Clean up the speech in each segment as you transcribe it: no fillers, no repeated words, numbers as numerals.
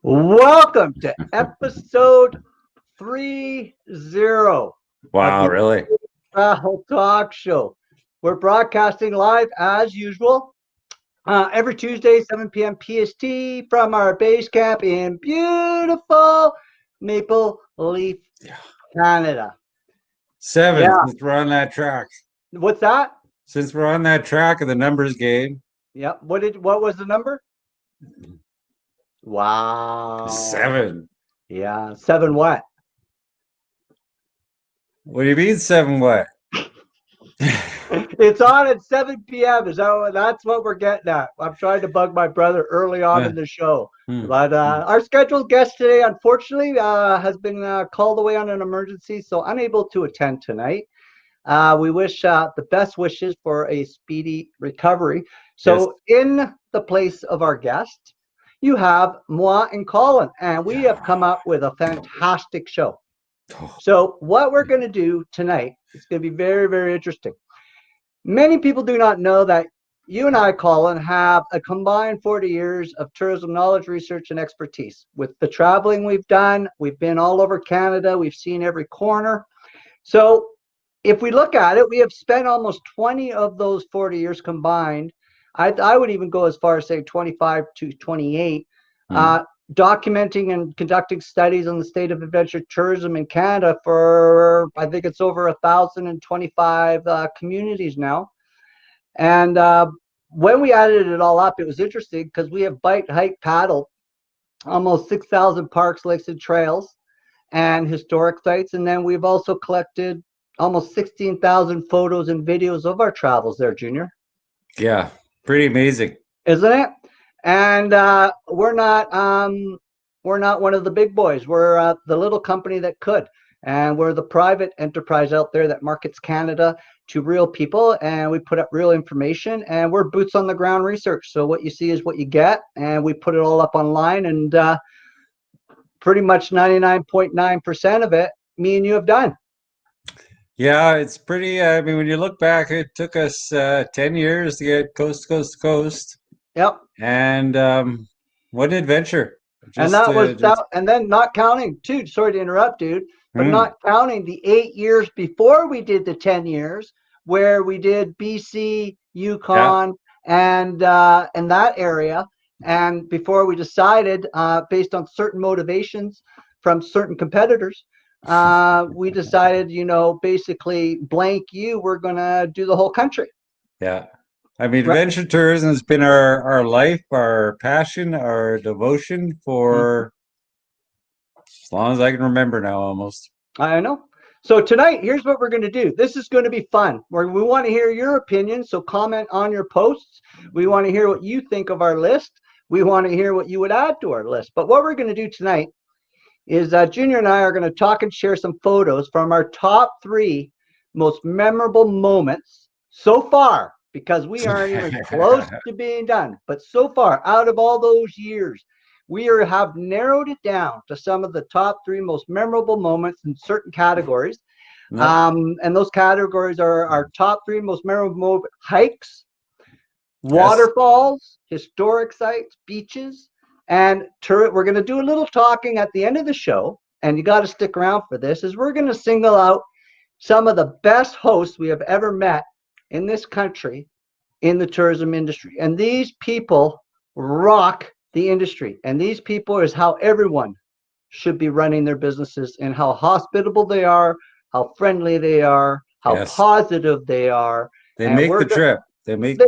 Welcome to episode 30 of Wow, the really? Travel Talk Show. We're broadcasting live as usual every Tuesday, 7 p.m. PST from our base camp in beautiful Maple Leaf, Yeah. Canada. Seven, Yeah. since we're on that track. What's that? Since we're on that track of the numbers game, Yep. What was the number? Wow. 7. Yeah. Seven what? What do you mean 7 what? It's on at 7 p.m. That's what we're getting at. I'm trying to bug my brother early on in the show. But our scheduled guest today, unfortunately, has been called away on an emergency, so unable to attend tonight. We wish the best wishes for a speedy recovery. So in the place of our guest, you have moi and Colin, and we have come up with a fantastic show. So what we're going to do tonight is going to be very, very interesting. Many people do not know that you and I, Colin, have a combined 40 years of tourism knowledge, research, and expertise. With the traveling we've done, we've been all over Canada. We've seen every corner. So if we look at it, we have spent almost 20 of those 40 years combined. I would even go as far as saying 25 to 28, documenting and conducting studies on the state of adventure tourism in Canada for, I think it's over 1,025 communities now. And when we added it all up, it was interesting because we have bike, hike, paddle, almost 6,000 parks, lakes, and trails and historic sites. And then we've also collected almost 16,000 photos and videos of our travels there, Junior. Yeah, pretty amazing. Isn't it? And we're not one of the big boys. We're the little company that could, and we're the private enterprise out there that markets Canada to real people, and we put up real information, and we're boots on the ground research. So what you see is what you get, and we put it all up online, and pretty much 99.9% of it, me and you have done. Yeah, it's pretty. I mean, when you look back, it took us 10 years to get coast to coast to coast. Yep. And what an adventure. And that was that, and then not counting too, sorry to interrupt, dude, but not counting the 8 years before we did the 10 years where we did BC, Yukon, and that area. And before we decided, based on certain motivations from certain competitors, we decided, basically blank you, we're going to do the whole country. Yeah. I mean, adventure tourism has been our life, our passion, our devotion for as long as I can remember now, almost. I know. So tonight, here's what we're going to do. This is going to be fun. We want to hear your opinion, so comment on your posts. We want to hear what you think of our list. We want to hear what you would add to our list. But what we're going to do tonight is Junior and I are going to talk and share some photos from our top 3 most memorable moments so far, because we aren't even close to being done. But so far, out of all those years, we have narrowed it down to some of the top 3 most memorable moments in certain categories. And those categories are our top 3 most memorable hikes, waterfalls, historic sites, beaches, and we're going to do a little talking at the end of the show, and you got to stick around for this, is we're going to single out some of the best hosts we have ever met in this country in the tourism industry. And these people rock the industry. And these people is how everyone should be running their businesses, and how hospitable they are, how friendly they are, how positive they are. They make the trip. They make go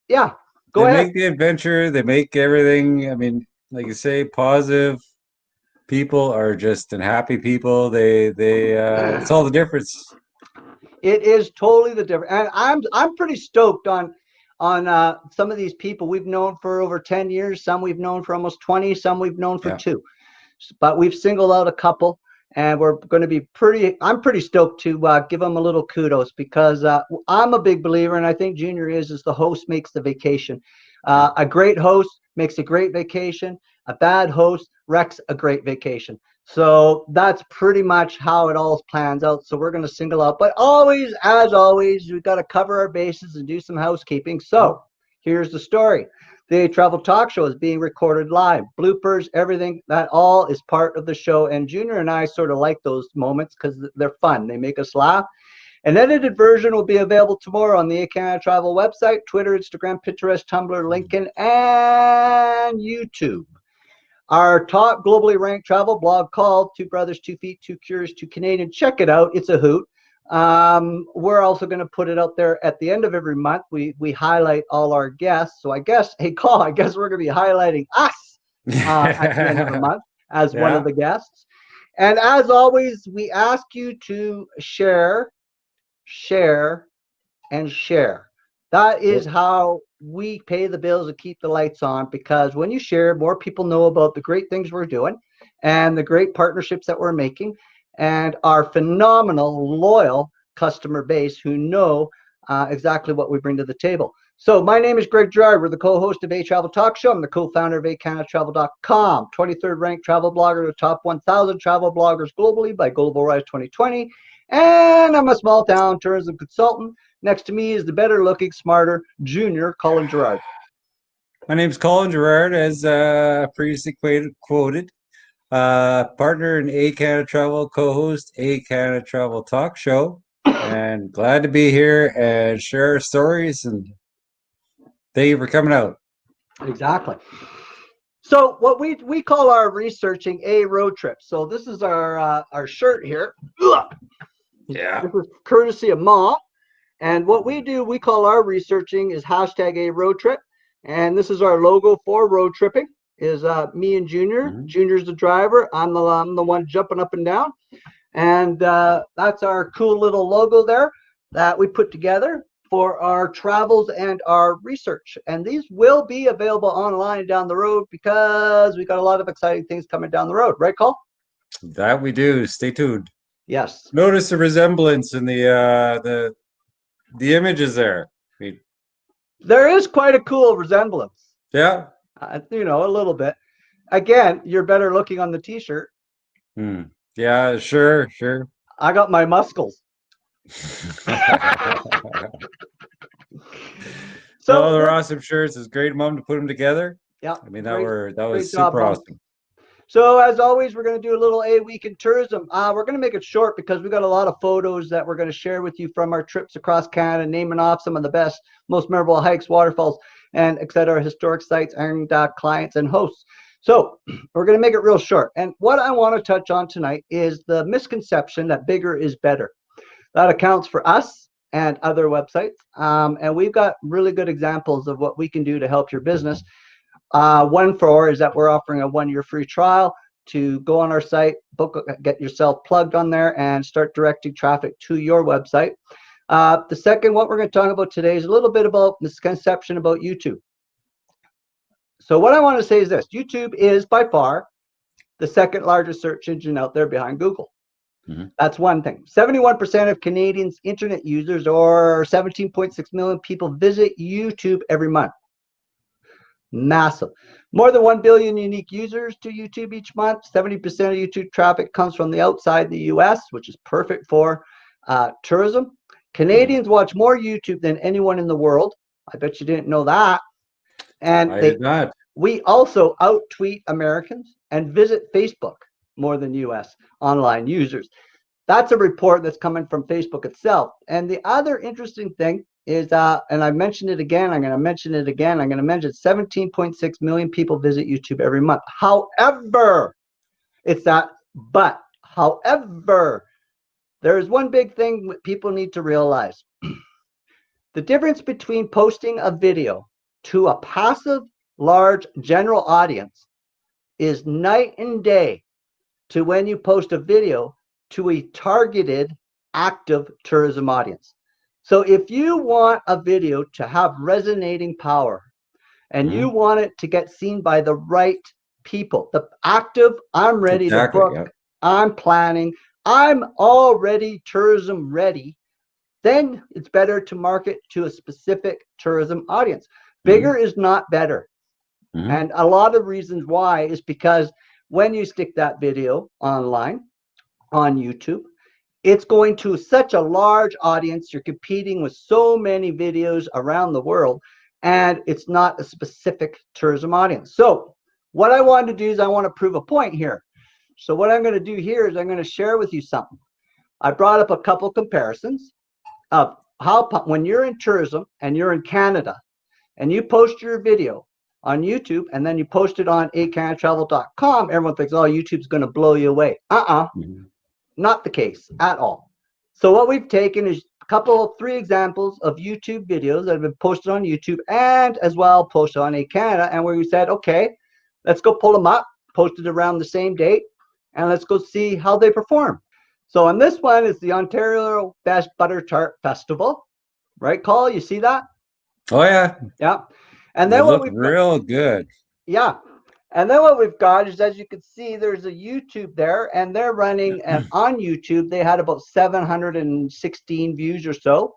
ahead. They make the adventure. They make everything. I mean, like you say, positive people are just and happy people. It's all the difference. It is totally the difference. And I'm pretty stoked on some of these people we've known for over 10 years. Some we've known for almost 20. Some we've known for 2. But we've singled out a couple, and we're going to be I'm pretty stoked to give them a little kudos, because I'm a big believer, and I think Junior is the host makes the vacation. A great host makes a great vacation. A bad host wrecks a great vacation. So that's pretty much how it all plans out. So we're going to single out, but always, as always, we've got to cover our bases and do some housekeeping. So here's the story. The Travel Talk Show is being recorded live. Bloopers, everything, that all is part of the show. And Junior and I sort of like those moments because they're fun. They make us laugh. An edited version will be available tomorrow on the ehCanada Travel website, Twitter, Instagram, Pinterest, Tumblr, LinkedIn, and YouTube. Our top globally ranked travel blog called Two Brothers, 2 Feet, 2 Curious, 2 Canadian. Check it out. It's a hoot. We're also going to put it out there at the end of every month. We highlight all our guests. So I guess, hey, Call, I guess we're going to be highlighting us at the end of the month as one of the guests. And as always, we ask you to share, and share. That is how we pay the bills and keep the lights on, because when you share, more people know about the great things we're doing and the great partnerships that we're making, and our phenomenal, loyal customer base who know exactly what we bring to the table. So my name is Greg Gerard. We're the co-host of Travel Talk Show. I'm the co-founder of ehCanadaTravel.com, 23rd ranked travel blogger, the top 1,000 travel bloggers globally by Global Rise 2020. And I'm a small town tourism consultant. Next to me is the better looking, smarter junior Colin Gerard. My name's Colin Gerard, as previously quoted. Partner in ehCanada Travel, co-host ehCanada Travel Talk Show, and glad to be here and share our stories, and thank you for coming out. Exactly. So what we call our researching a road trip. So this is our shirt here. Yeah. This is courtesy of Mom. And what we do, we call our researching is hashtag a road trip. And this is our logo for road tripping. Is me and Junior. Mm-hmm. Junior's the driver. I'm the one jumping up and down. And that's our cool little logo there that we put together for our travels and our research. And these will be available online down the road because we got a lot of exciting things coming down the road. Right, Cole? That we do. Stay tuned. Yes. Notice the resemblance in the images there. There is quite a cool resemblance. Yeah. A little bit. Again, you're better looking on the t-shirt. Yeah, sure. I got my muscles. So they're awesome shirts. It's great, Mom, to put them together. Yeah. I mean, that was super awesome. So as always, we're going to do a little A week in tourism. We're going to make it short because we got a lot of photos that we're going to share with you from our trips across Canada, naming off some of the best, most memorable hikes, waterfalls, and etc. historic sites, and clients and hosts. So we're going to make it real short. And what I want to touch on tonight is the misconception that bigger is better. That accounts for us and other websites. And we've got really good examples of what we can do to help your business. One is that we're offering a 1-year free trial to go on our site, get yourself plugged on there, and start directing traffic to your website. The second, what we're going to talk about today is a little bit about misconception about YouTube. So what I want to say is this: YouTube is by far the second largest search engine out there behind Google. Mm-hmm. That's one thing. 71% of Canadians' internet users, or 17.6 million people, visit YouTube every month. Massive. More than 1 billion unique users to YouTube each month. 70% of YouTube traffic comes from the outside the US, which is perfect for tourism. Canadians watch more YouTube than anyone in the world. I bet you didn't know that. And I did not. We also out-tweet Americans and visit Facebook more than US online users. That's a report that's coming from Facebook itself. And the other interesting thing is, and I mentioned it again, I'm going to mention it again, I'm going to mention 17.6 million people visit YouTube every month. However, however, there is one big thing people need to realize. The difference between posting a video to a passive, large, general audience is night and day to when you post a video to a targeted, active tourism audience. So if you want a video to have resonating power and you want it to get seen by the right people, the active, I'm ready to book, I'm planning, I'm already tourism ready, then it's better to market to a specific tourism audience. Bigger is not better. And a lot of reasons why is because when you stick that video online, on YouTube, it's going to such a large audience. You're competing with so many videos around the world and it's not a specific tourism audience. So what I want to do is I want to prove a point here. So what I'm going to do here is I'm going to share with you something. I brought up a couple comparisons of how, when you're in tourism and you're in Canada and you post your video on YouTube and then you post it on ehCanadaTravel.com, everyone thinks, oh, YouTube's going to blow you away. Not the case at all. So what we've taken is three examples of YouTube videos that have been posted on YouTube and as well posted on ehCanada, and where we said, okay, let's go pull them up, posted around the same date, and let's go see how they perform. So on this one is the Ontario Best Butter Tart Festival, right, Call? You see that? Oh yeah. Yeah. And then they look real good. Yeah. And then what we've got is, as you can see, there's a YouTube there, and they're running, and on YouTube, they had about 716 views or so.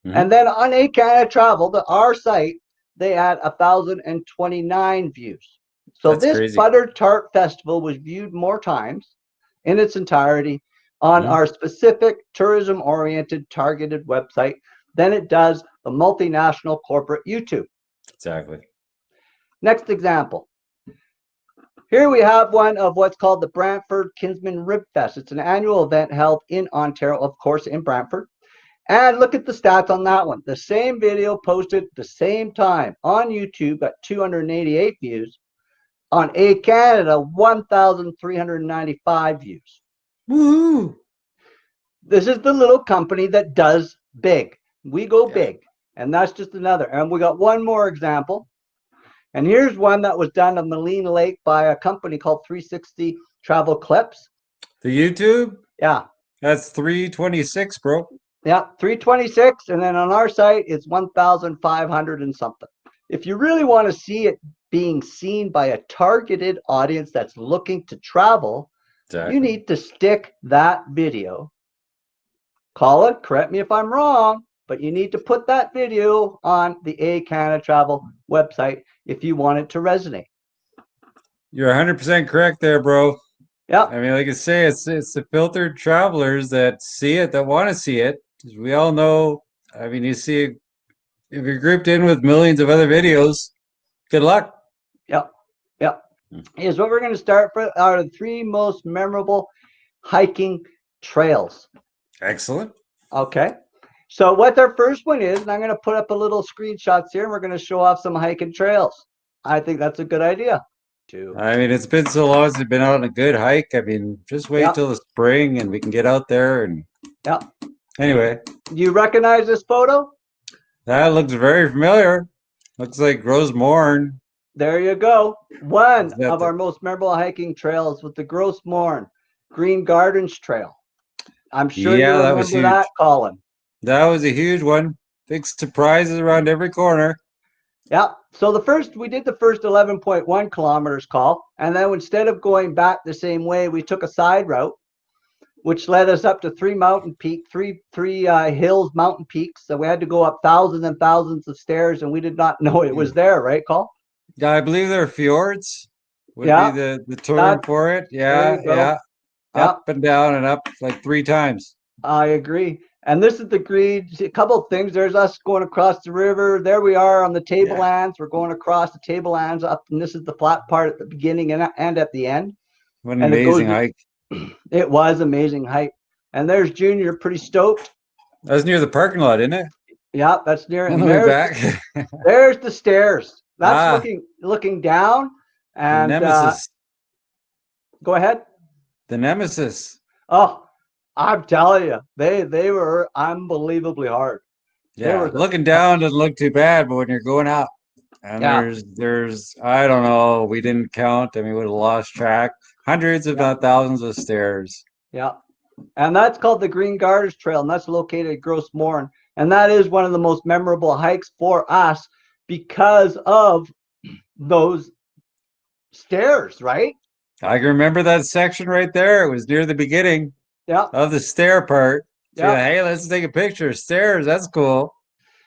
And then on ehCanada Travel, our site, they had 1,029 views. So That's this crazy. Butter Tart Festival was viewed more times in its entirety on our specific tourism-oriented targeted website than it does the multinational corporate YouTube. Exactly. Next example. Here we have one of what's called the Brantford Kinsman Rib Fest. It's an annual event held in Ontario, of course, in Brantford. And look at the stats on that one. The same video posted at the same time on YouTube got 288 views. On ehCanada, 1,395 views. Woohoo! This is the little company that does big. We go big. And that's just another. And we got one more example. And here's one that was done on Moline Lake by a company called 360 Travel Clips. The YouTube? Yeah. That's 326, bro. Yeah, 326. And then on our site, it's 1,500 and something. If you really want to see it being seen by a targeted audience that's looking to travel, you need to stick that video. Call it, correct me if I'm wrong, but you need to put that video on the ehCanada Travel website if you want it to resonate. You're 100% correct there, bro. Yeah. I mean, like I say, it's the filtered travelers that see it, that want to see it. We all know, I mean, you see, if you're grouped in with millions of other videos, good luck. Yep. Yep. Here's what we're going to start for are the three most memorable hiking trails. Excellent. Okay. So what our first one is, and I'm going to put up a little screenshots here, and we're going to show off some hiking trails. I think that's a good idea. I mean, it's been so long since I've been out on a good hike. I mean, just wait till the spring and we can get out there. And anyway. You recognize this photo? That looks very familiar. Looks like Gros Morne. There you go. One of our most memorable hiking trails with the Gros Morne Green Gardens Trail. I'm sure you remember that, Colin. That was a huge one. Big surprises around every corner. Yeah. So we did the first 11.1 kilometers, Call, and then instead of going back the same way, we took a side route, which led us up to three hills, mountain peaks. So we had to go up thousands and thousands of stairs, and we did not know it was there, right, Call? Yeah, I believe there are fjords. Would be the term for it. Yeah. Up and down and up like 3 times. I agree. And this is the green. A couple of things. There's us going across the river. There we are on the tablelands. We're going across the tablelands up, and this is the flat part at the beginning and at the end. What an amazing hike. It was amazing hike. And there's Junior, pretty stoked. That was near the parking lot, isn't it? Yeah, that's near. On the way back. There's the stairs. That's looking down. And the nemesis. Go ahead. The nemesis. Oh, I'm telling you, they were unbelievably hard. Yeah, looking down doesn't look too bad, but when you're going up, and there's I don't know, we didn't count. I mean, we would have lost track. Hundreds, if not thousands, of stairs. Yeah, and that's called the Green Gardens Trail, and that's located at Gros Morne, and that is one of the most memorable hikes for us because of those stairs, right? I can remember that section right there. It was near the beginning of the stair part. Yeah. Hey, let's take a picture. Stairs, that's cool.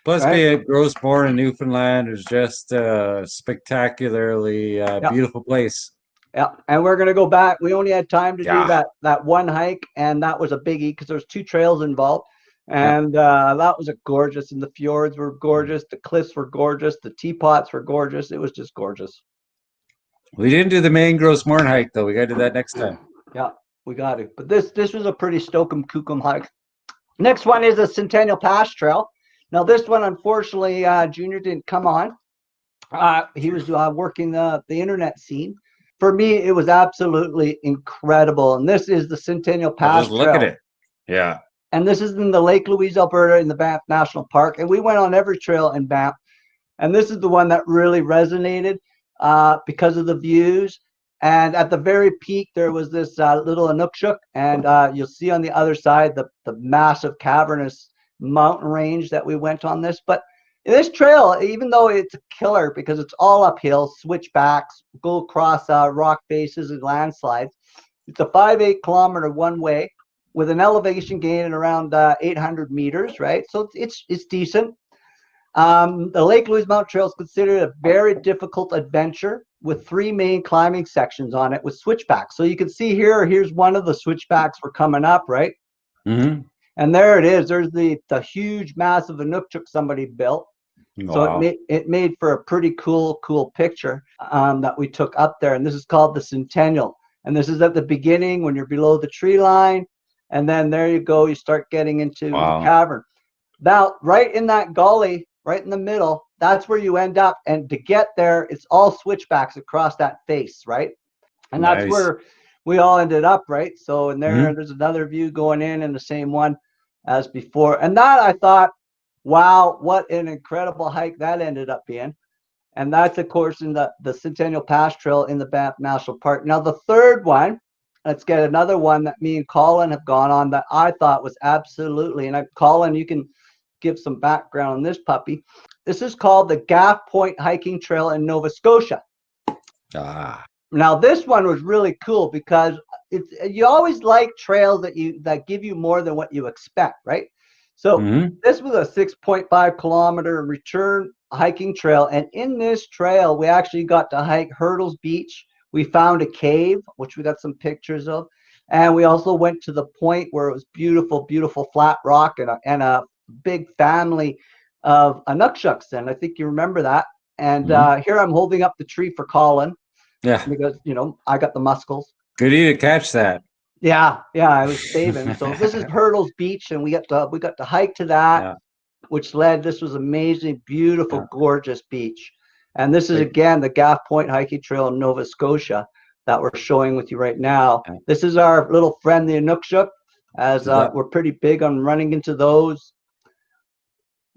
Plus, being at Gros Morne in Newfoundland is just a spectacularly beautiful place. Yeah, and we're going to go back. We only had time to do that one hike, and that was a biggie because there's 2 trails involved. And that was a gorgeous. And the fjords were gorgeous. The cliffs were gorgeous. The teapots were gorgeous. It was just gorgeous. We didn't do the main Gros Morne hike though. We got to do that next time. Yeah, we got to. But this was a pretty Stokum Kukum hike. Next one is a Centennial Pass Trail. Now this one, unfortunately, Junior didn't come on. He was working the internet scene. For me, it was absolutely incredible. And this is the Centennial Pass Just look Trail. at it. Yeah. And this is in the Lake Louise, Alberta, in the Banff National Park. And we went on every trail in Banff. And this is the one that really resonated because of the views. And at the very peak, there was this little Inukshuk. And you'll see on the other side the massive cavernous mountain range that we went on this. But this trail, even though it's a killer because it's all uphill, switchbacks, go across rock faces and landslides, it's a 5-8 kilometer one way with an elevation gain at around 800 meters, right? So it's decent. The Lake Louise Mountain Trail is considered a very difficult adventure with 3 main climbing sections on it with switchbacks. So you can see here's one of the switchbacks we're coming up, right? Mm-hmm. And there it is. There's the huge, massive Inukshuk somebody built. Wow. So it made for a pretty cool picture that we took up there. And this is called the Sentinel. And this is at the beginning when you're below the tree line. And then there you go. You start getting into the cavern. Now, right in that gully, right in the middle, that's where you end up. And to get there, it's all switchbacks across that face, right? And that's where we all ended up, right? So and there's another view going in the same one as before. And that I thought, wow, what an incredible hike that ended up being. And that's, of course, in the Centennial Pass Trail in the Banff National Park. Now, the third one, let's get another one that me and Colin have gone on that I thought was absolutely, and Colin, you can give some background on this puppy. This is called the Gaff Point Hiking Trail in Nova Scotia. Now, this one was really cool because you always like trails that give you more than what you expect, right? So this was a 6.5 kilometer return hiking trail. And in this trail, we actually got to hike Hurdles Beach. We found a cave, which we got some pictures of. And we also went to the point where it was beautiful, beautiful flat rock and a big family of Inukshuks. And I think you remember that. And here I'm holding up the tree for Colin. Yeah. Because, I got the muscles. Good of you to catch that. Yeah, I was saving. So this is Hurdles Beach, and we got to hike to that, which this was amazing, beautiful, gorgeous beach. And this is, again, the Gaff Point Hiking Trail in Nova Scotia that we're showing with you right now. This is our little friend, the Inukshuk, as we're pretty big on running into those.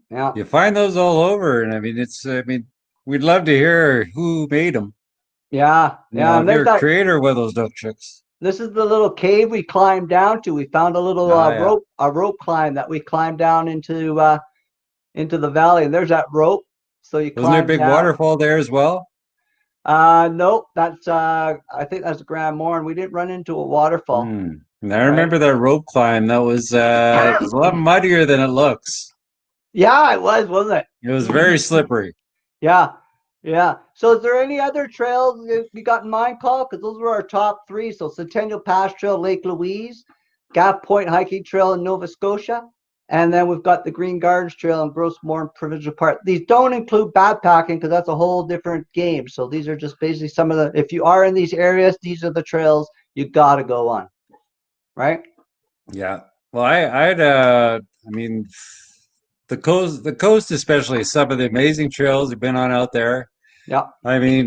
Yeah. You find those all over. And we'd love to hear who made them. Yeah. And there's that creator with those Inukshuks. This is the little cave we climbed down to. We found a little rope climb that we climbed down into the valley, and there's that rope. So you wasn't there a big waterfall there as well? Nope. That's I think that's Grand Morne. We didn't run into a waterfall. And I remember that rope climb. That was it was a lot muddier than it looks. Yeah, it was, wasn't it? It was very slippery. Yeah. So is there any other trails you got in mind, Paul? Because those were our top 3. So Centennial Pass Trail, Lake Louise, Gaff Point Hiking Trail in Nova Scotia, and then we've got the Green Gardens Trail in Gros Morne Provincial Park. These don't include backpacking because that's a whole different game. So these are just basically some of the, if you are in these areas, these are the trails you got to go on, right? Yeah. Well, the coast especially, some of the amazing trails you've been on out there. Yeah.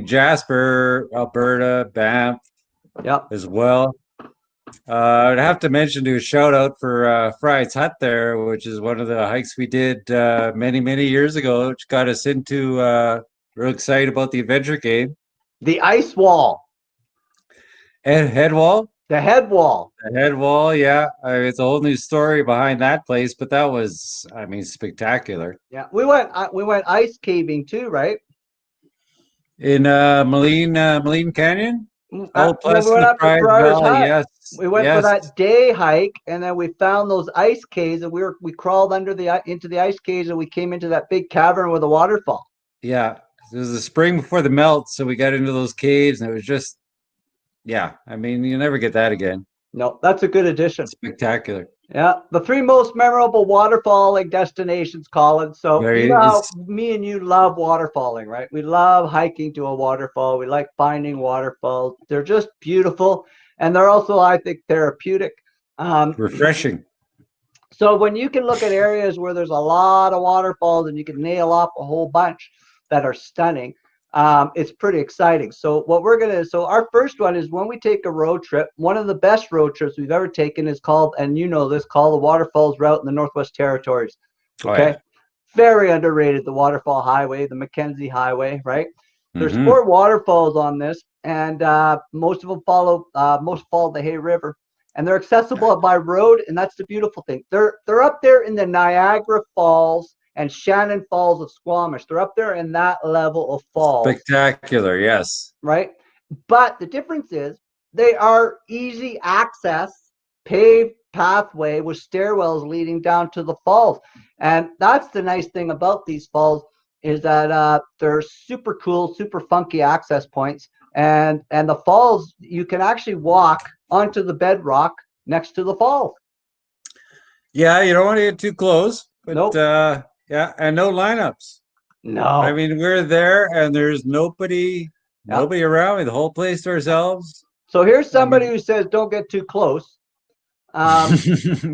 Jasper, Alberta, Banff, as well. I'd have to do a shout out for Fry's Hut there, which is one of the hikes we did many, many years ago, which got us into real excited about the adventure game. The ice wall. And head wall? The head wall. The head wall, yeah. It's a whole new story behind that place, but that was, spectacular. Yeah, we went ice caving too, right? In Moline Canyon? We went up to Fry's Hut. Yes. We went for that day hike, and then we found those ice caves, and we crawled into the ice caves, and we came into that big cavern with a waterfall. Yeah, it was the spring before the melt, so we got into those caves, and it was just, you never get that again. No, that's a good addition. Spectacular. Yeah, the three most memorable waterfalling destinations, Colin. So There you know how is me and you love waterfalling, right? We love hiking to a waterfall. We like finding waterfalls. They're just beautiful, and they're also, I think, therapeutic. Um, refreshing. so when you can look at areas where there's a lot of waterfalls and you can nail off a whole bunch that are stunning, it's pretty exciting. So so our first one is when we take a road trip. One of the best road trips we've ever taken is called, and you know this, called the Waterfalls route in the Northwest Territories. Oh Okay, yeah. very underrated. The Waterfall Highway, the Mackenzie Highway, right? There's Mm-hmm. 4 waterfalls on this, and most of them follow the Hay River, and they're accessible by road. And that's the beautiful thing. They're up there in the Niagara Falls and Shannon Falls of Squamish. They're up there in that level of falls, Spectacular, yes. right? But the difference is they are easy access, paved pathway with stairwells leading down to the falls. And that's the nice thing about these falls, is that they're super cool, super funky access points. And the falls, you can actually walk onto the bedrock next to the falls. Yeah, you don't want to get too close, but Nope. yeah, and no lineups. I No. mean, we're there and there's Yeah. nobody around. The whole place to ourselves. So here's I somebody mean, who says don't get too close. Um,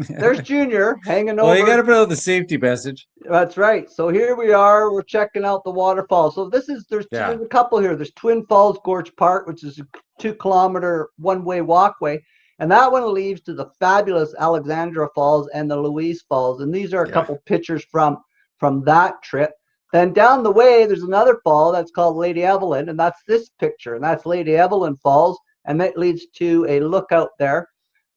there's Junior hanging well, you got to over. put out the safety message. That's right. So here we are. We're checking out the waterfall. So Yeah, there's a couple here. There's Twin Falls Gorge Park, which is a 2 kilometer one-way walkway, and that one leads to the fabulous Alexandra Falls and the Louise Falls. And these are a yeah. couple pictures from that trip. Then down the way, there's another fall that's called Lady Evelyn, and that's this picture, and that's Lady Evelyn Falls, and that leads to a lookout there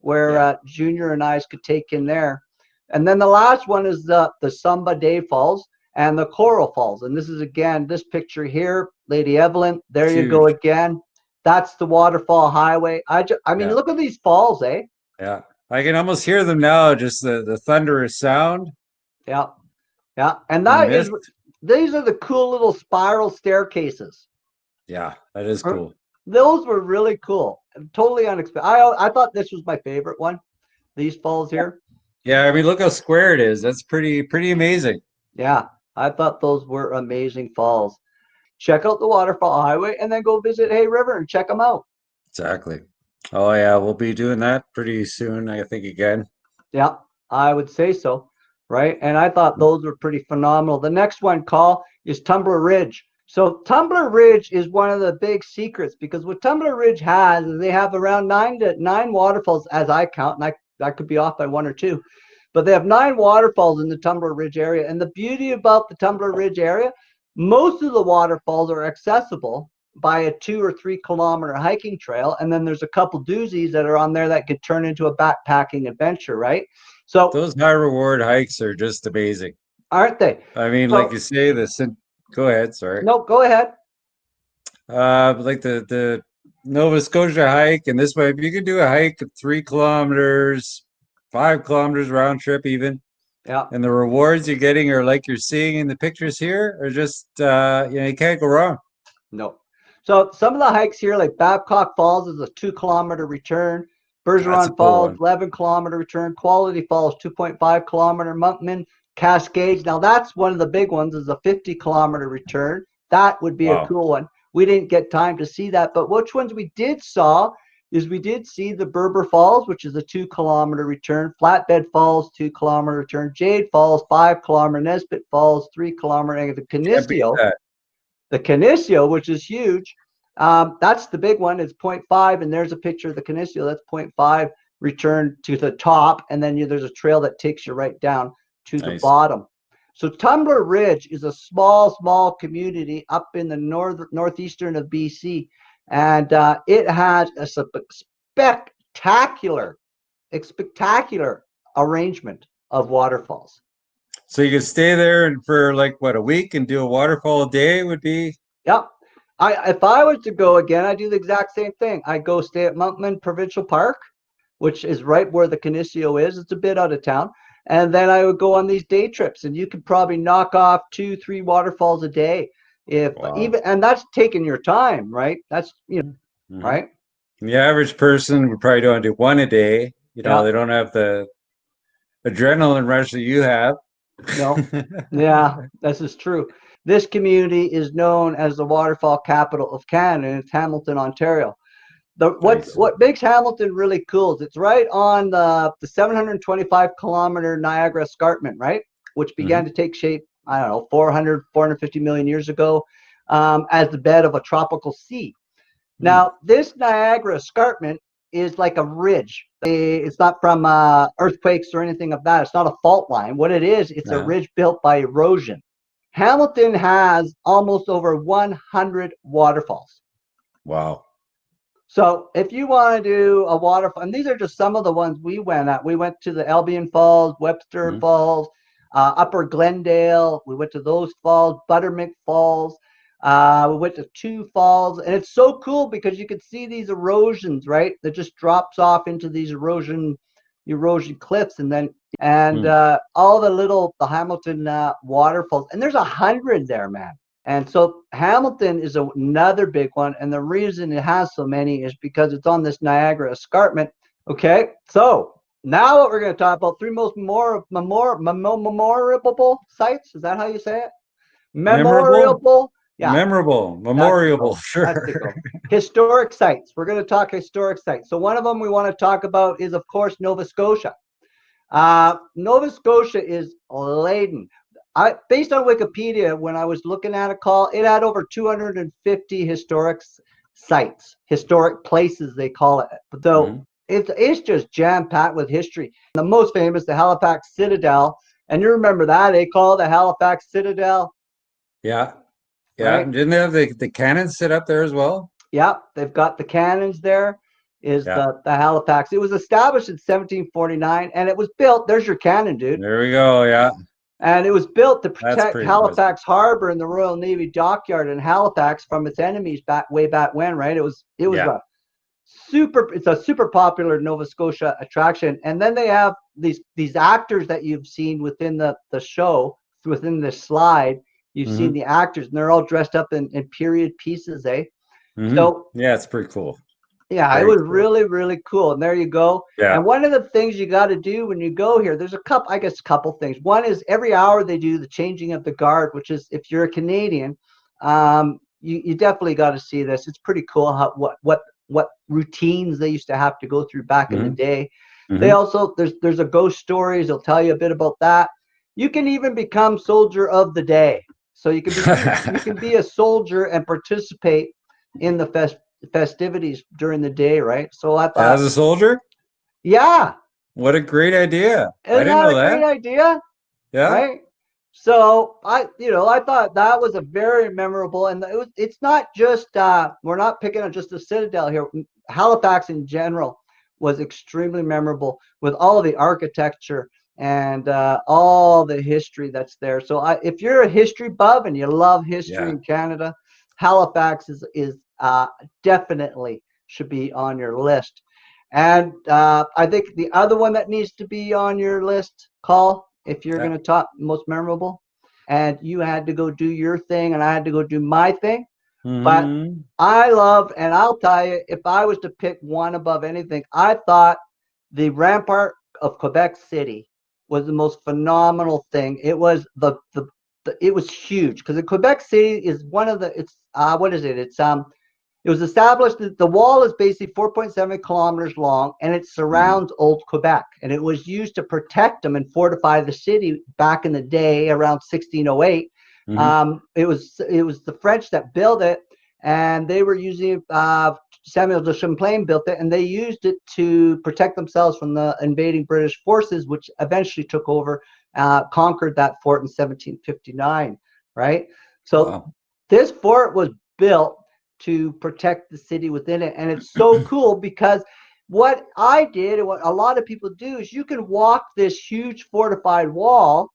where Yeah. Junior and I could take in there. And then the last one is the Samba Day Falls and the Coral Falls. And this is again this picture here, Lady Evelyn. There you go Huge. again. That's the Waterfall Highway. I mean, Yeah, look at these falls, eh? yeah. I can almost hear them now, just the thunderous sound Yeah, yeah. And and the that is mist. these are the cool little spiral staircases. Yeah, that is cool. Those were really cool. Totally unexpected. I thought this was my favorite one. These falls here. Yeah, I mean, look how square it is. That's pretty amazing. Yeah, I thought those were amazing falls. Check out the Waterfall Highway and then go visit Hay River and check them out. Exactly. Oh yeah, we'll be doing that pretty soon, I think again. Yeah, I would say so. Right. And I thought those were pretty phenomenal. The next one, call, is Tumbler Ridge. So Tumbler Ridge is one of the big secrets, because what Tumbler Ridge has is they have around 9 waterfalls as I count, and I could be off by 1 or 2, but they have 9 waterfalls in the Tumbler Ridge area. And the beauty about the Tumbler Ridge area, most of the waterfalls are accessible by a 2 or 3 kilometer hiking trail. And then there's a couple doozies that are on there that could turn into a backpacking adventure, right? So, Those high reward hikes are just amazing. aren't they? I mean, like So, you say, go ahead, sorry. no, go ahead. Like the Nova Scotia hike, and this way, if you can do a hike of 3 kilometers, 5 kilometers round trip even, Yeah, and the rewards you're getting are like you're seeing in the pictures here, are just you can't go wrong. no. So some of the hikes here, like Babcock Falls, is a 2 kilometer return. That's a Bergeron cool Falls, one. 11 kilometer return. Quality Falls, 2.5 kilometer. Monkman Cascades. Now that's one of the big ones, is a 50 kilometer return. That would be a Wow. cool one. We didn't get time to see that, but which ones we did saw is we did see the Berber Falls, which is a 2 kilometer return. Flatbed Falls, 2 kilometer return. Jade Falls, 5 kilometer. Nesbitt Falls, 3 kilometer. And the Can't beat Canisteo, that. which is huge. That's the big one. It's 0.5, and there's a picture of the Canisteo. That's 0.5 return to the top, and then there's a trail that takes you right down to the Nice. bottom. So Tumbler Ridge is a small community up in the northeastern of BC, and it has a spectacular, spectacular arrangement of waterfalls. So you could stay there and for like what, a week and do a waterfall a day would be. Yep. If I was to go again, I do the exact same thing. I go stay at Monkman Provincial Park, which is right where the Canisteo is. It's a bit out of town. And then I would go on these day trips, and you could probably knock off 2, 3 waterfalls a day, if Wow. even, and that's taking your time, right? That's, Hmm. right. The average person would probably only do one a day. Yeah. They don't have adrenaline rush that you have. No. Yeah, this is true. This community is known as the waterfall capital of Canada, and it's Hamilton, Ontario. Nice. What makes Hamilton really cool is it's right on the 725-kilometer Niagara Escarpment, right? Which began to take shape, I don't know, 450 million years ago, as the bed of a tropical sea. Now, this Niagara Escarpment is like a ridge. It's not from earthquakes or anything of that. It's not a fault line. What it is, it's a ridge built by erosion. Hamilton has almost over 100 waterfalls. Wow. So if you want to do a waterfall, and these are just some of the ones we went at. We went to the Albion Falls, Webster Falls, Upper Glendale. We went to those falls, Buttermilk Falls. We went to two falls, and it's so cool because you can see these erosions, right? That just drops off into these erosion cliffs, and then all the Hamilton waterfalls, and there's 100 there, man. And so Hamilton is another big one, and the reason it has so many is because it's on this Niagara Escarpment. Okay, so now what we're going to talk about, three most memorable sites. Is that how you say it? Memorable. Yeah. Memorable, sure. Historic sites. We're going to talk historic sites. So one of them we want to talk about is, of course, Nova Scotia. Nova Scotia is laden. Based on Wikipedia, when I was looking at it had over 250 historic sites, historic places, they call it. So it's just jam-packed with history. The most famous, the Halifax Citadel. And you remember that, they call it the Halifax Citadel? Yeah. Yeah. Right? Didn't they have the cannons set up there as well? Yeah, they've got the cannons there. The Halifax. It was established in 1749, and it was built. There's your cannon, dude. There we go. Yeah. And it was built to protect Halifax Harbor and the Royal Navy dockyard in Halifax from its enemies way back when, right? It's a super popular Nova Scotia attraction. And then they have these actors that you've seen within the show, within the slide. You've seen the actors, and they're all dressed up in period pieces, eh? So yeah, it's pretty cool. Yeah, it was really, really cool. And there you go. Yeah. And one of the things you got to do when you go here, there's a couple things. One is every hour they do the changing of the guard, which is, if you're a Canadian, you definitely got to see this. It's pretty cool what routines they used to have to go through back in the day. They also, there's a ghost stories. They'll tell you a bit about that. You can even become soldier of the day. So you can be a soldier and participate in the festivities during the day, right? So I thought, as a soldier, yeah, what a great idea. Isn't I didn't know that. Great idea, yeah, right? So I thought that was a very memorable, and it's not just we're not picking on just the Citadel here. Halifax in general was extremely memorable with all of the architecture and all the history that's there. So if you're a history buff and you love history in Canada, Halifax is definitely should be on your list. And I think the other one that needs to be on your list, Call, if you're going to talk most memorable, and you had to go do your thing and I had to go do my thing. But I love, and I'll tell you, if I was to pick one above anything, I thought the rampart of Quebec City was the most phenomenal thing. It was it was huge because Quebec City is one of the, what is it? It was established that the wall is basically 4.7 kilometers long, and it surrounds old Quebec, and it was used to protect them and fortify the city back in the day around 1608. It was the French that built it, and they were using Samuel de Champlain built it, and they used it to protect themselves from the invading British forces, which eventually took over, conquered that fort in 1759, right? So this fort was built to protect the city within it, and it's so cool because what I did and what a lot of people do is you can walk this huge fortified wall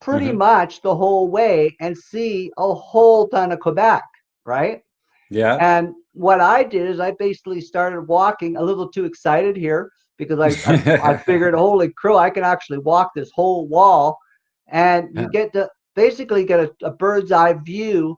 pretty much the whole way and see a whole ton of Quebec, right? Yeah. And what I did is I basically started walking a little too excited here because I figured, holy crow, I can actually walk this whole wall, and you get to basically get a bird's eye view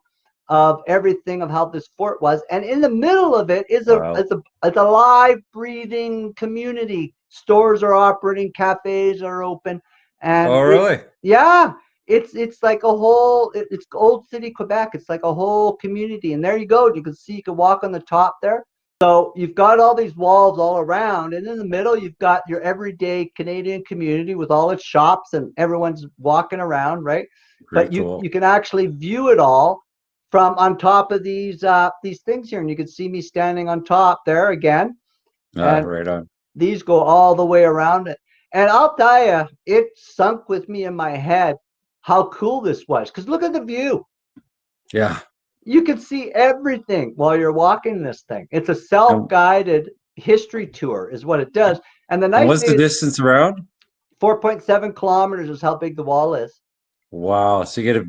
of everything of how this fort was. And in the middle of it is a live breathing community Stores are operating, cafes are open, and Oh, really? yeah, it's like a whole. It's Old City, Quebec. It's like a whole community, and there you go. You can see, you can walk on the top there. So you've got all these walls all around, and in the middle you've got your everyday Canadian community with all its shops, and everyone's walking around, right? Pretty But you cool. can actually view it all from on top of these things here, and you can see me standing on top there again, Ah, and right on. these go all the way around it. And I'll tell you, it sunk with me in my head how cool this was. Because look at the view. Yeah. You can see everything while you're walking this thing. It's a And, self-guided history tour, is what it does. And the and nice what's thing the is distance around? 4.7 kilometers is how big the wall is. Wow. So you get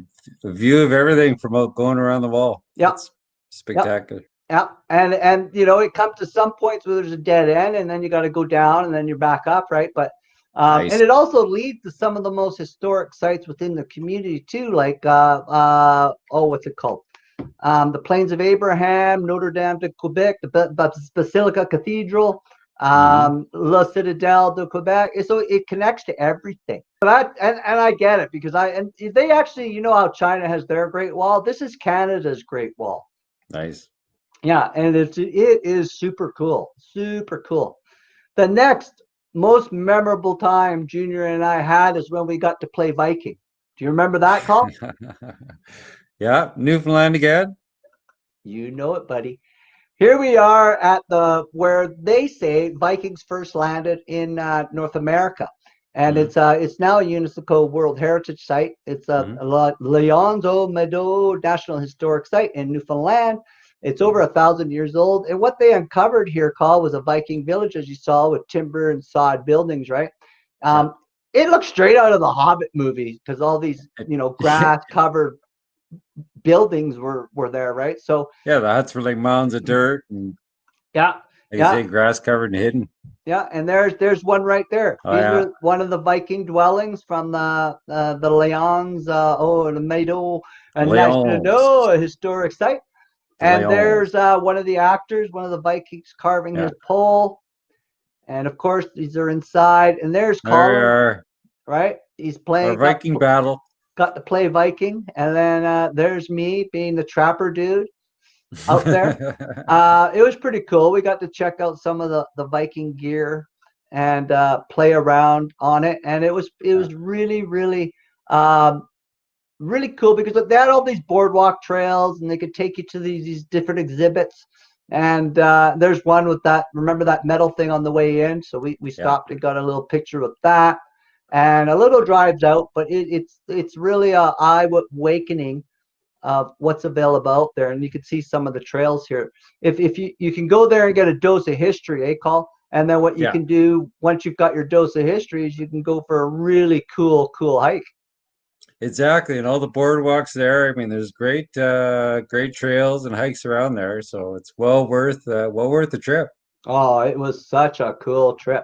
a view of everything from going around the wall. Yep, That's yep. spectacular. Yeah, and you know, it comes to some points where there's a dead end, and then you got to go down, and then you're back up, right? But and Nice. it also leads to some of the most historic sites within the community too, like oh, what's it called? The Plains of Abraham, Notre Dame de Quebec, the Basilica Cathedral, Hmm. La Citadelle de Quebec. So it connects to everything. That and I get it because and they actually, you know how China has their Great Wall. This is Canada's Great Wall. Nice. Yeah, and it is super cool, super cool. The next most memorable time Junior and I had is when we got to play Viking. Do you remember that call? Yeah. Newfoundland again. You know it, buddy. Here we are at the where they say Vikings first landed in North America, and Hmm. it's now a UNESCO World Heritage Site. It's a, Hmm. Meadows National Historic Site in Newfoundland. It's over Hmm. 1,000 years old, and what they uncovered here, Carl, was a Viking village, as you saw, with timber and sod buildings. Right, Yeah. um, it looks straight out of the Hobbit movies because all these, you know, grass covered buildings were there. Right, so Yeah, the huts were like mounds of dirt and yeah, like you yeah. say, grass covered and hidden. Yeah, and there's one right there. Oh These yeah. are one of the Viking dwellings from the L'Anse, the Meadows Leons. National Historic Site. And Leons. there's one of the actors, one of the Vikings carving Yeah. his pole. And of course, these are inside. And there's There you Colin, are. right? He's Our playing, Viking battle. got to play Viking. And then there's me being the trapper dude out there. It was pretty cool. We got to check out some of the Viking gear and play around on it, and it was um, really cool because they had all these boardwalk trails, and they could take you to these different exhibits. And there's one with that. Remember that metal thing on the way in? So we Yeah. stopped and got a little picture of that, and a little drives out. But it's really a eye awakening of what's available out there, and you can see some of the trails here. If you can go there and get a dose of history, Call, and then what you Yeah. can do once you've got your dose of history is you can go for a really cool hike. Exactly. And all the boardwalks there. I mean, there's great trails and hikes around there. So it's well worth the trip. Oh, it was such a cool trip.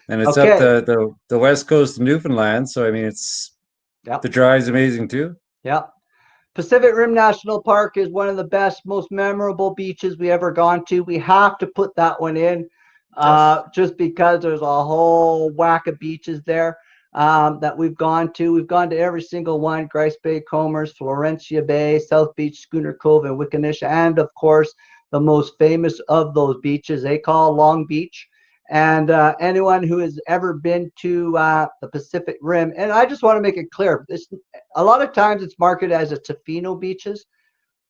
And it's up Okay. the west coast of Newfoundland. So I mean it's Yep. the drive's amazing too. Yep. Pacific Rim National Park is one of the best, most memorable beaches we ever gone to. We have to put that one in, Yes. just because there's a whole whack of beaches there that we've gone to. We've gone to every single one: Grice Bay, Comers, Florentia Bay, South Beach, Schooner Cove, and Wickenish, and of course the most famous of those beaches they call Long Beach. And anyone who has ever been to the Pacific Rim, and I just want to make it clear, this a lot of times it's marketed as a Tofino beaches.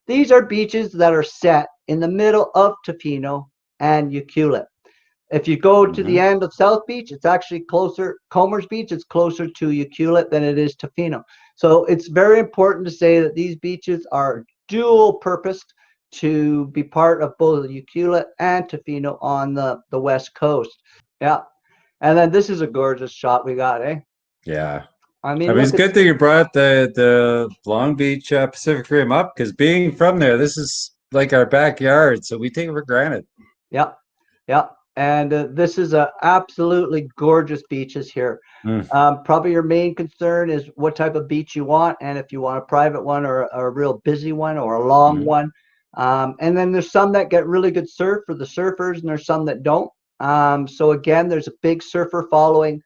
These are beaches that are set in the middle of Tofino and Ucluelet. If you go to the Hmm. end of South Beach, it's actually closer, Comers Beach, it's closer to Ucluelet than it is Tofino. So it's very important to say that these beaches are dual purposed to be part of both Ucluelet and Tofino on the west coast. Yeah. And then this is a gorgeous shot we got, eh? Yeah. I I mean, mean, it's look at, good that you brought the Long Beach Pacific Rim up because being from there, this is like our backyard, so we take it for granted. yeah, yeah. And this is a absolutely gorgeous beaches here. Mm. Probably your main concern is what type of beach you want, and if you want a private one or a real busy one or a long Mm. one. And then there's some that get really good surf for the surfers, and there's some that don't. So again, there's a big surfer following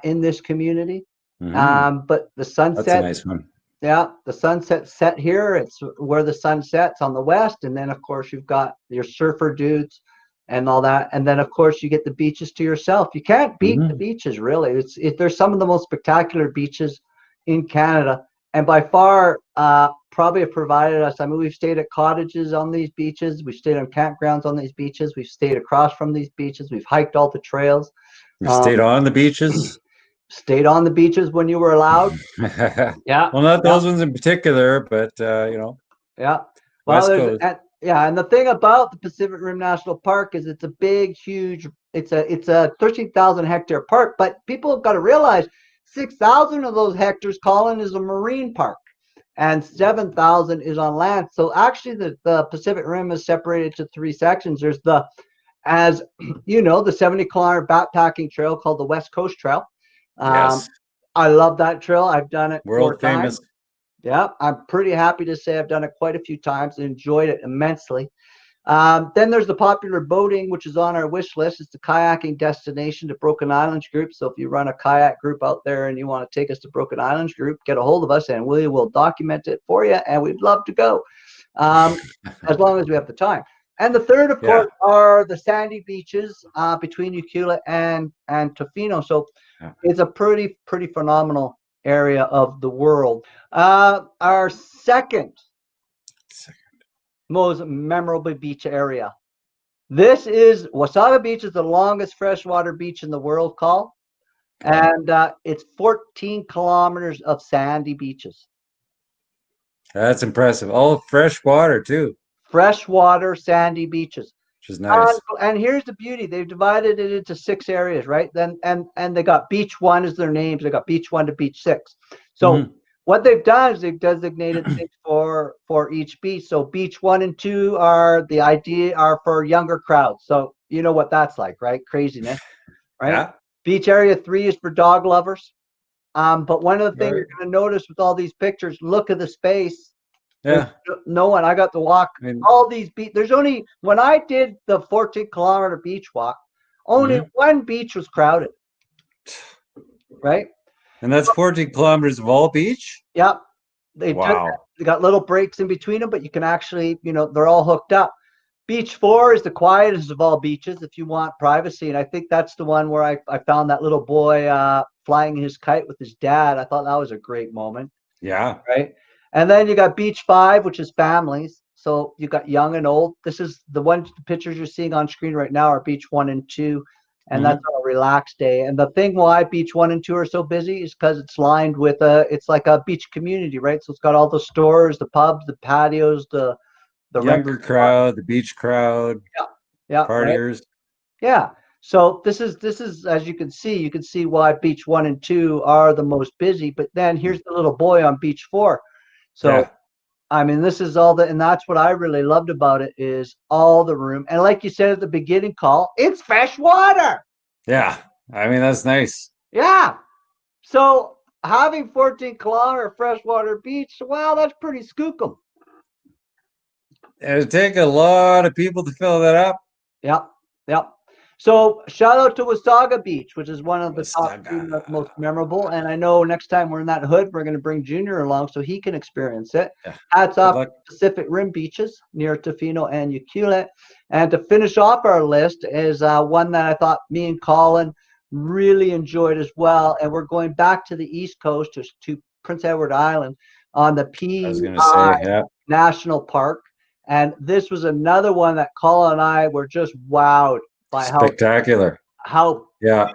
in this community. But the sunset, that's a nice one. Yeah, the sunset set here. It's where the sun sets on the west, and then of course you've got your surfer dudes and all that, and then of course you get the beaches to yourself. You can't beat the beaches, really. There's some of the most spectacular beaches in Canada, and by far probably have provided us. I mean, we've stayed at cottages on these beaches, we've stayed on campgrounds on these beaches, we've stayed across from these beaches, we've hiked all the trails. You stayed on the beaches. Stayed on the beaches when you were allowed. Yeah. Well, not those ones in particular, but you know. Yeah. West Well, Coast. and the thing about the Pacific Rim National Park is it's a big, huge. It's a 13,000 hectare park, but people have got to realize 6,000 of those hectares, Colin, is a marine park, and 7,000 is on land. So actually, the Pacific Rim is separated to three sections. There's as you know, the 70-kilometer backpacking trail called the West Coast Trail. Yes. I love that trail. I've done it World 4 famous. times. Yeah, I'm pretty happy to say I've done it quite a few times and enjoyed it immensely. Then there's the popular boating, which is on our wish list. It's the kayaking destination to Broken Islands group. So if you run a kayak group out there and you want to take us to Broken Islands group, get a hold of us and we will document it for you. And we'd love to go, as long as we have the time. And the third, of course, are the sandy beaches between Ucluelet and Tofino. So it's a pretty phenomenal area of the world. Our second most memorable beach area. This is Wasaga Beach, is the longest freshwater beach in the world, Call. And it's 14 kilometers of sandy beaches. That's impressive. All fresh water too. Freshwater sandy beaches. Which is nice. And here's the beauty. They've divided it into 6 areas, right? Then and they got beach 1 as their names. They got beach 1 to beach 6. So what they've done is they've designated things for each beach. So beach 1 and 2 are for younger crowds. So you know what that's like, right? Craziness, right? Yeah. Beach area 3 is for dog lovers. But one of the things you're going to notice with all these pictures, look at the space. Yeah. No one. I got to walk all these beach. There's only, when I did the 14-kilometer beach walk, only one beach was crowded. Right? And that's 14 kilometers of all beach? Yep. They got little breaks in between them, but you can actually, they're all hooked up. Beach 4 is the quietest of all beaches if you want privacy. And I think that's the one where I found that little boy flying his kite with his dad. I thought that was a great moment. Yeah. Right. And then you got beach 5, which is families. So you got young and old. This is the pictures you're seeing on screen right now are beach 1 and 2. And that's on a relaxed day. And the thing why beach 1 and 2 are so busy is because it's lined with it's like a beach community, right? So it's got all the stores, the pubs, the patios, the younger crowd, the beach crowd, partiers. Right? Yeah. So this is as you can see why beach 1 and 2 are the most busy. But then here's the little boy on beach 4. So I mean, this is and that's what I really loved about it is all the room. And like you said at the beginning, Call, it's fresh water. Yeah. I mean, that's nice. Yeah. So having 14-kilometer freshwater beach, well, that's pretty skookum. It'd take a lot of people to fill that up. Yep. So shout out to Wasaga Beach, which is one of the top 3 most memorable. And I know next time we're in that hood, we're going to bring Junior along so he can experience it. Yeah. Hats off to Pacific Rim beaches near Tofino and Ucluelet. And to finish off our list is one that I thought me and Colin really enjoyed as well. And we're going back to the East Coast to Prince Edward Island on the PEI National Park. And this was another one that Colin and I were just wowed by how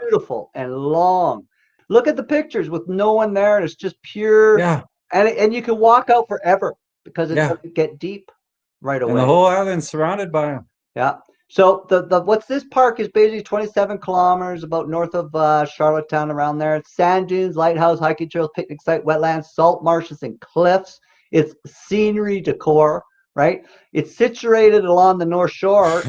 beautiful and long. Look at the pictures with no one there, and it's just pure. Yeah. And you can walk out forever because it doesn't get deep right away. And the whole island's surrounded by them. Yeah. So what's this park is basically 27 kilometers about north of Charlottetown, around there. It's sand dunes, lighthouse, hiking trails, picnic site, wetlands, salt marshes, and cliffs. It's scenery decor. Right, it's situated along the North Shore,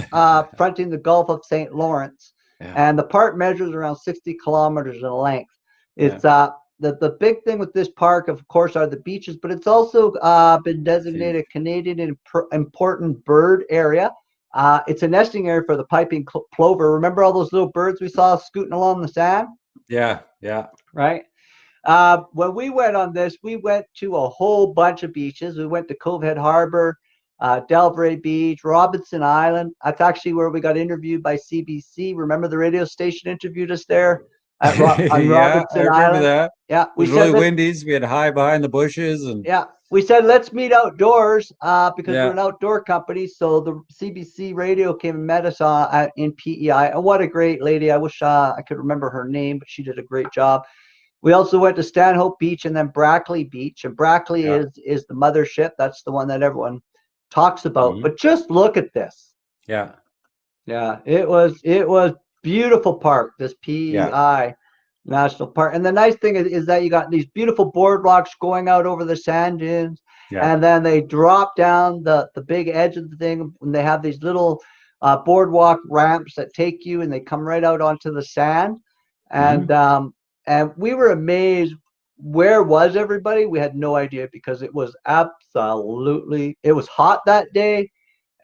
fronting the Gulf of St. Lawrence, and the park measures around 60 kilometers in length. It's the big thing with this park, of course, are the beaches, but it's also been designated Canadian important bird area It's a nesting area for the piping plover. Remember all those little birds we saw scooting along the sand? Yeah. Right. When we went on this, we went to a whole bunch of beaches. We went to Cove Head Harbor, Delray Beach, Robinson Island. That's actually where we got interviewed by CBC. Remember the radio station interviewed us there on Yeah, I Robinson remember Island? that. Yeah, It was really windy. So we had to hide behind the bushes and yeah, we said let's meet outdoors because we're yeah. an outdoor company. So the CBC radio came and met us in PEI. And what a great lady! I wish I could remember her name, but she did a great job. We also went to Stanhope Beach and then Brackley Beach. And Brackley Yeah. is the mothership. That's the one that everyone talks about. Mhm. But just look at this. Yeah. Yeah, it was beautiful park, this Yeah. PEI National Park. And the nice thing is that you got these beautiful boardwalks going out over the sand dunes, Yeah. and then they drop down the big edge of the thing, and they have these little boardwalk ramps that take you, and they come right out onto the sand. And and we were amazed. Where was everybody? We had no idea because it was it was hot that day,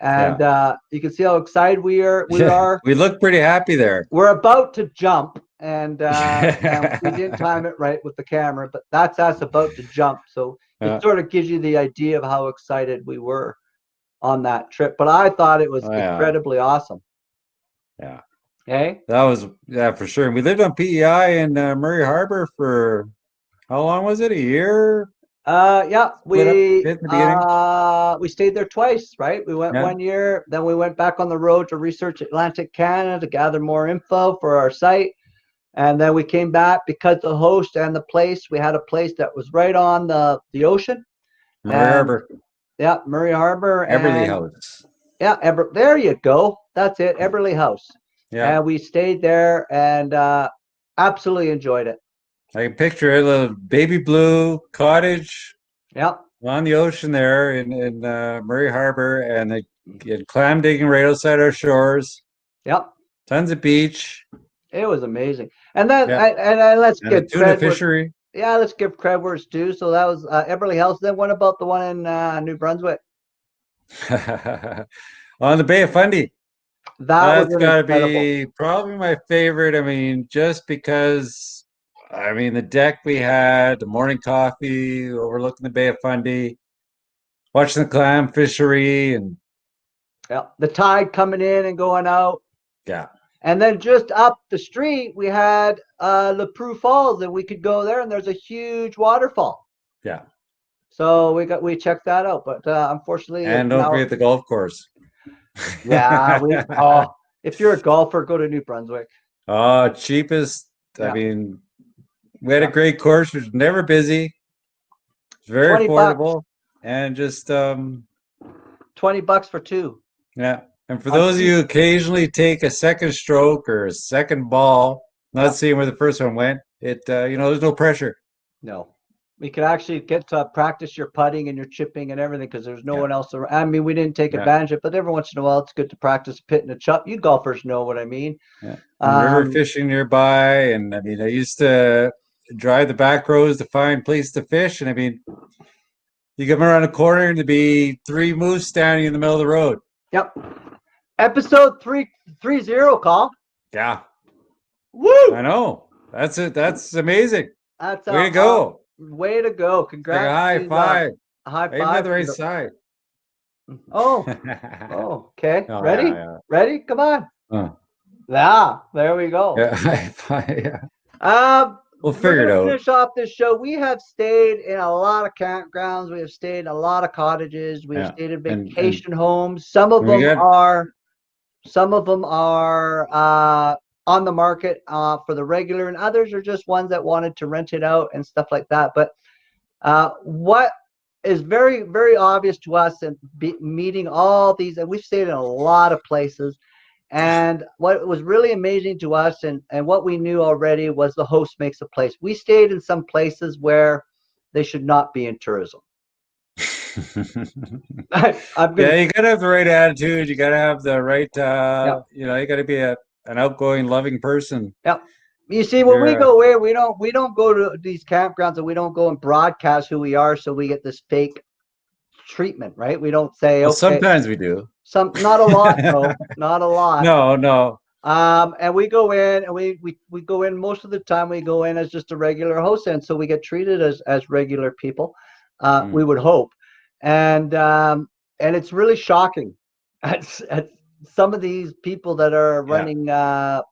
and Yeah. you can see how excited we are. We look pretty happy there. We're about to jump, and we didn't time it right with the camera, but that's us about to jump. So it sort of gives you the idea of how excited we were on that trip. But I thought it was incredibly awesome. Yeah. Okay. That was for sure. And we lived on PEI in Murray Harbor for how long was it? A year? Yeah, Split up a bit in the beginning. we stayed there twice, right? We went 1 year, then we went back on the road to research Atlantic Canada to gather more info for our site. And then we came back because the host and the place, we had a place that was right on the ocean. Murray Harbor. Yeah, Murray Harbor. Eberly House. Yeah, there you go. That's it, Eberly House. Yeah. And we stayed there and absolutely enjoyed it. I can picture it, a little baby blue cottage. Yep. On the ocean there in Murray Harbor, and they get clam digging right outside our shores. Yep. Tons of beach. It was amazing. And then and let's give tuna fishery. Yeah, let's give credit where it's due. So that was Eberly House. Then what about the one in New Brunswick? On the Bay of Fundy. That's got to be probably my favorite. I mean, just because, I mean, the deck we had, the morning coffee overlooking the Bay of Fundy, watching the clam fishery, and the tide coming in and going out. Yeah. And then just up the street, we had Le Preux Falls, and we could go there, and there's a huge waterfall. Yeah. So we checked that out, but unfortunately, and don't forget the golf course. Yeah, if you're a golfer, go to New Brunswick. Cheapest. Yeah. I mean, we had a great course. It was never busy. It's very affordable, and just $20 for two. Yeah, and for those of you who occasionally take a second stroke or a second ball, not seeing where the first one went, there's no pressure. No. We could actually get to practice your putting and your chipping and everything because there's no one else around. I mean, we didn't take advantage of it, but every once in a while, it's good to practice pitting a chop. You golfers know what I mean. Yeah. River fishing nearby, and I mean, I used to drive the back roads to find places to fish, and I mean, you come around a corner and there'd be 3 moose standing in the middle of the road. Yep. Episode 330, call. Yeah. Woo! I know. That's it. That's amazing. That's way to go. Way to go. Congrats. Like a high five. A high five. Even the right side. Oh, okay. Oh, ready? Yeah. Ready? Come on. Yeah, there we go. Yeah, high five. Yeah. We'll figure it out. Finish off this show. We have stayed in a lot of campgrounds. We have stayed in a lot of cottages. We have stayed in vacation homes. Some of them are on the market for the regular, and others are just ones that wanted to rent it out and stuff like that. But what is very, very obvious to us and meeting all these, and we've stayed in a lot of places. And what was really amazing to us and what we knew already was the host makes a place. We stayed in some places where they should not be in tourism. You gotta have the right attitude. You gotta have the right, you gotta be an outgoing, loving person. Yeah. You see, when we go away, we don't go to these campgrounds and we don't go and broadcast who we are, so we get this fake treatment, right? We don't say, Well, okay, sometimes we do. not a lot though, not a lot. No. And we go in and we go in most of the time we go in as just a regular host, and so we get treated as regular people. We would hope. And it's really shocking at some of these people that are running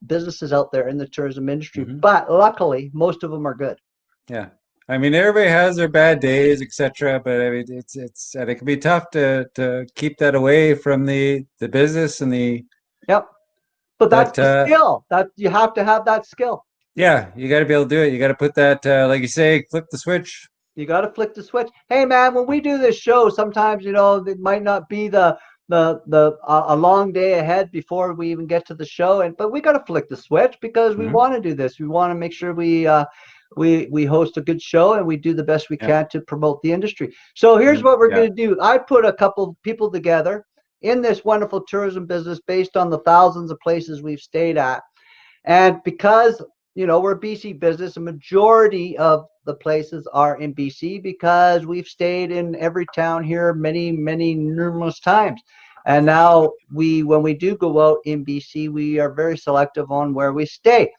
businesses out there in the tourism industry. But luckily, most of them are good. Yeah. I mean, everybody has their bad days, etc. But I mean, it's and it can be tough to keep that away from the business and the. Yep. But that's the skill. That you have to have that skill. Yeah, you got to be able to do it. You got to put that, like you say, flip the switch. You got to flick the switch. Hey, man, when we do this show, sometimes it might not be a long day ahead before we even get to the show, but we got to flick the switch because we want to do this. We want to make sure we host a good show and we do the best we can to promote the industry. So here's what we're going to do. I put a couple people together in this wonderful tourism business based on the thousands of places we've stayed at. And because, we're a BC business, a majority of the places are in BC because we've stayed in every town here many, many numerous times. And now when we do go out in BC, we are very selective on where we stay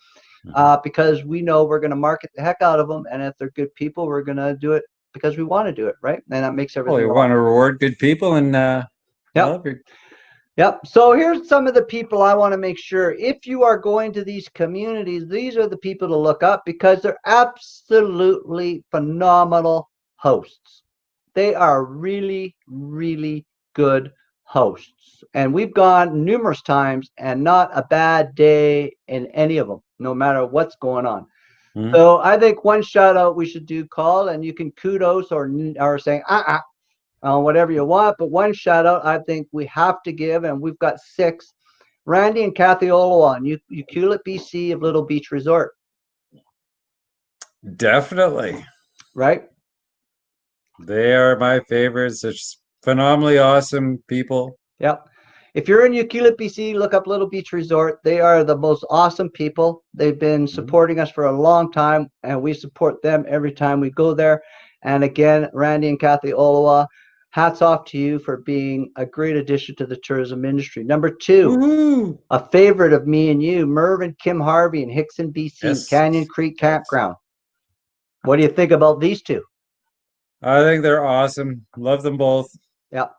because we know we're going to market the heck out of them. And if they're good people, we're going to do it because we want to do it, right? And that makes everything. Well, you want to reward good people and Yep. So here's some of the people I want to make sure if you are going to these communities, these are the people to look up because they're absolutely phenomenal hosts. They are really, really good hosts. And we've gone numerous times and not a bad day in any of them, no matter what's going on. So I think one shout out we should do, call, and you can kudos or saying, whatever you want, but one shout out I think we have to give, and we've got 6, Randy and Kathy Olawan, Ucluelet, BC of Little Beach Resort. Definitely. Right? They are my favorites. They're just phenomenally awesome people. Yep. If you're in Ucluelet, BC, look up Little Beach Resort. They are the most awesome people. They've been supporting us for a long time, and we support them every time we go there. And again, Randy and Kathy Olawa, hats off to you for being a great addition to the tourism industry. Number 2, a favorite of me and you, Merv and Kim Harvey in Hickson, BC, Canyon Creek Campground. What do you think about these two? I think they're awesome. Love them both. Yep.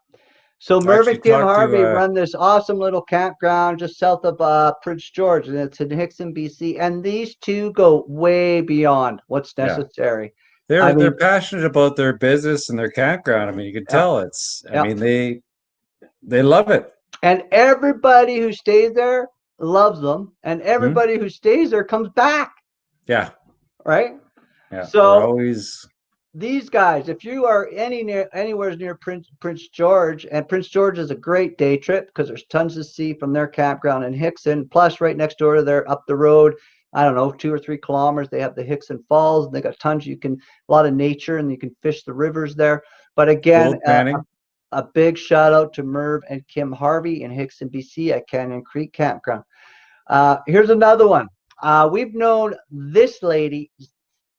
So Merv and Kim Harvey run this awesome little campground just south of Prince George, and it's in Hickson, BC. And these two go way beyond what's necessary. They're passionate about their business and their campground. I mean, you can tell I mean, they love it. And everybody who stays there loves them, and everybody who stays there comes back. Yeah. Right? Yeah. So always these guys, if you are anywhere near Prince George, and Prince George is a great day trip because there's tons to see from their campground in Hickson. Plus, right next door, they're up the road, I don't know, 2 or 3 kilometers. They have the Hickson Falls, and they got tons. A lot of nature, and you can fish the rivers there. But again, a big shout out to Merv and Kim Harvey in Hickson, BC at Canyon Creek Campground. Here's another one. We've known this lady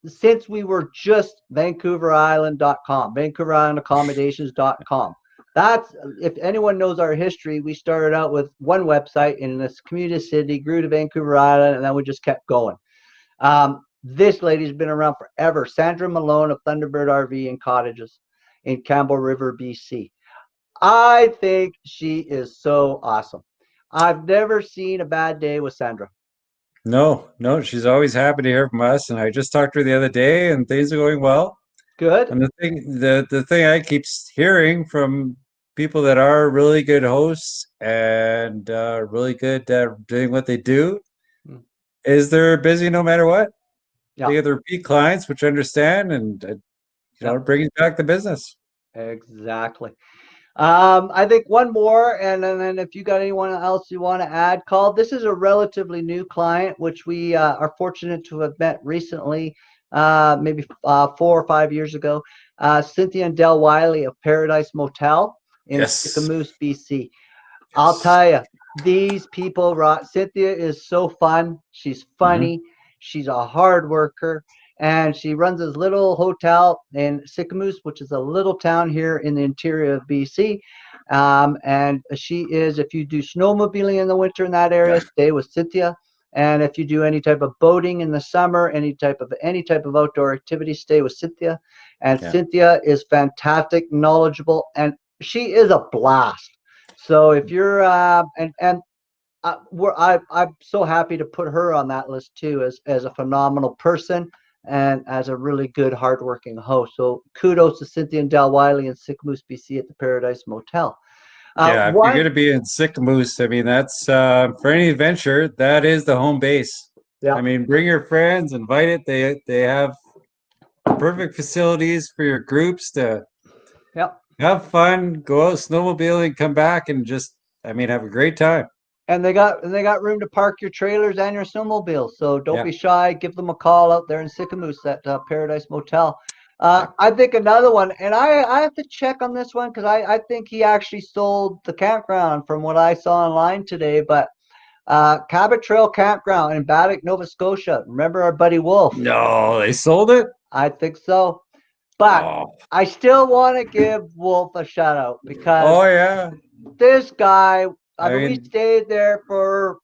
since we were just VancouverIsland.com, VancouverIslandAccommodations.com. That's, if anyone knows our history, we started out with one website in this community city, grew to Vancouver Island, and then we just kept going. This lady's been around forever. Sandra Malone of Thunderbird RV and Cottages in Campbell River, BC. I think she is so awesome. I've never seen a bad day with Sandra. No, she's always happy to hear from us. And I just talked to her the other day, and things are going well. Good. And the thing I keep hearing from people that are really good hosts and really good at doing what they do is they're busy no matter what. Yeah. They get their repeat clients, which I understand, and it brings back the business. Exactly. I think one more, and then if you got anyone else you want to add, call. This is a relatively new client, which we are fortunate to have met recently, maybe 4 or 5 years ago. Cynthia and Del Wiley of Paradise Motel in Sicamous, BC. I'll tell you, these people rock. Cynthia is so fun. She's funny. She's a hard worker. and she runs this little hotel in Sicamous, which is a little town here in the interior of BC. And she is, if you do snowmobiling in the winter in that area, stay with Cynthia. And if you do any type of boating in the summer, any type of outdoor activity, stay with Cynthia. And Cynthia is fantastic, knowledgeable, and she is a blast. So if you're I'm so happy to put her on that list too, as a phenomenal person and as a really good, hardworking host. So kudos to Cynthia and Del Wiley in Sicamous, BC at the Paradise Motel. If you're going to be in Sicamous, I mean, that's for any adventure, that is the home base. Yeah. I mean, bring your friends, invite it. They have the perfect facilities for your groups to have fun, go out snowmobiling, come back, and just, I mean, have a great time. And they got room to park your trailers and your snowmobiles. So don't be shy. Give them a call out there in Sicamous at Paradise Motel. I think another one, and I have to check on this one because I think he actually sold the campground from what I saw online today. But Cabot Trail Campground in Banff, Nova Scotia. Remember our buddy Wolf? No, they sold it? I think so. But I still want to give Wolf a shout out because this guy, I mean, we stayed there for,